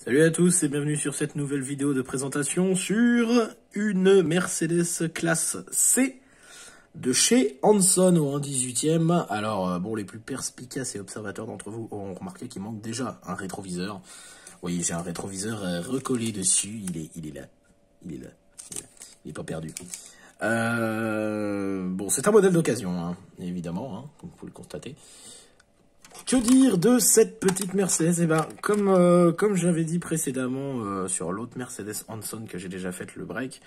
Salut à tous et bienvenue sur cette nouvelle vidéo de présentation sur une Mercedes classe C de chez Hanson au 1/18e. Alors bon, les plus perspicaces et observateurs d'entre vous auront remarqué qu'il manque déjà un rétroviseur. Oui, j'ai un rétroviseur recollé dessus, il est là, il est pas perdu. Bon, c'est un modèle d'occasion, hein, évidemment, hein, comme vous pouvez le constater. Que dire de cette petite Mercedes? Eh ben, comme j'avais dit précédemment sur l'autre Mercedes Hanson que j'ai déjà fait le break,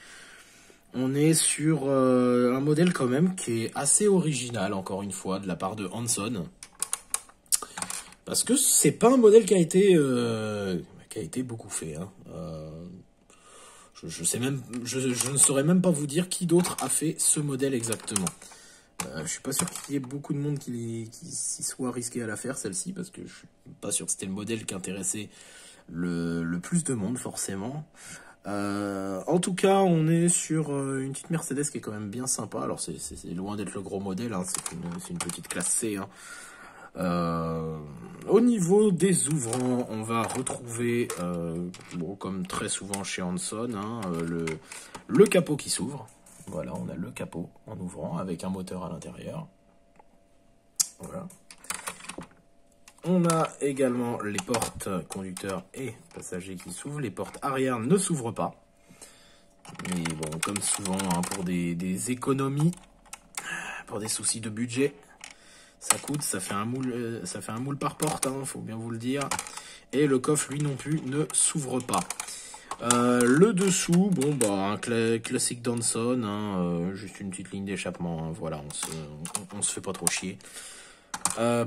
on est sur un modèle quand même qui est assez original, encore une fois, de la part de Hanson. Parce que c'est pas un modèle qui a été beaucoup fait. Hein. Je ne saurais même pas vous dire qui d'autre a fait ce modèle exactement. Je suis pas sûr qu'il y ait beaucoup de monde qui s'y soit risqué à la faire, celle-ci, parce que je suis pas sûr que c'était le modèle qui intéressait le plus de monde, forcément. En tout cas, on est sur une petite Mercedes qui est quand même bien sympa. Alors, c'est loin d'être le gros modèle, hein, c'est une petite classe C. Hein. Au niveau des ouvrants, on va retrouver, bon, comme très souvent chez Hanson, hein, le capot qui s'ouvre. Voilà, on a le capot en ouvrant avec un moteur à l'intérieur. Voilà. On a également les portes conducteurs et passagers qui s'ouvrent. Les portes arrière ne s'ouvrent pas. Mais bon, comme souvent, hein, pour des économies, pour des soucis de budget, ça fait un moule par porte, hein, faut bien vous le dire. Et le coffre, lui non plus, ne s'ouvre pas. Le dessous, bon bah un classique Hanson, hein, juste une petite ligne d'échappement, hein, voilà, on se fait pas trop chier.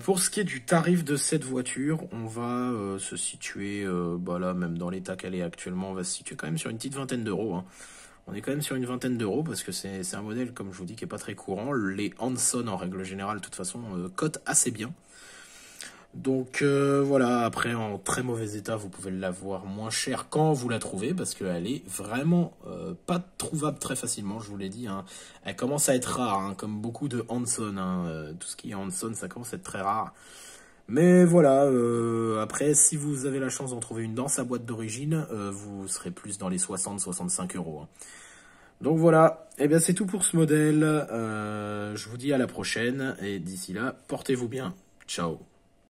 Pour ce qui est du tarif de cette voiture, on va se situer, bah là même dans l'état qu'elle est actuellement, on va se situer quand même sur une petite vingtaine d'euros. Hein. On est quand même sur une vingtaine d'euros parce que c'est un modèle, comme je vous dis, qui est pas très courant. Les Hanson en règle générale, de toute façon, cotent assez bien. Donc voilà, après en très mauvais état, vous pouvez l'avoir moins cher quand vous la trouvez, parce qu'elle est vraiment pas trouvable très facilement, je vous l'ai dit. Hein. Elle commence à être rare, hein, comme beaucoup de Hanson. Hein. Tout ce qui est Hanson, ça commence à être très rare. Mais voilà, après, si vous avez la chance d'en trouver une dans sa boîte d'origine, vous serez plus dans les 60-65 euros. Hein. Donc voilà, et bien c'est tout pour ce modèle. Je vous dis à la prochaine, et d'ici là, portez-vous bien. Ciao.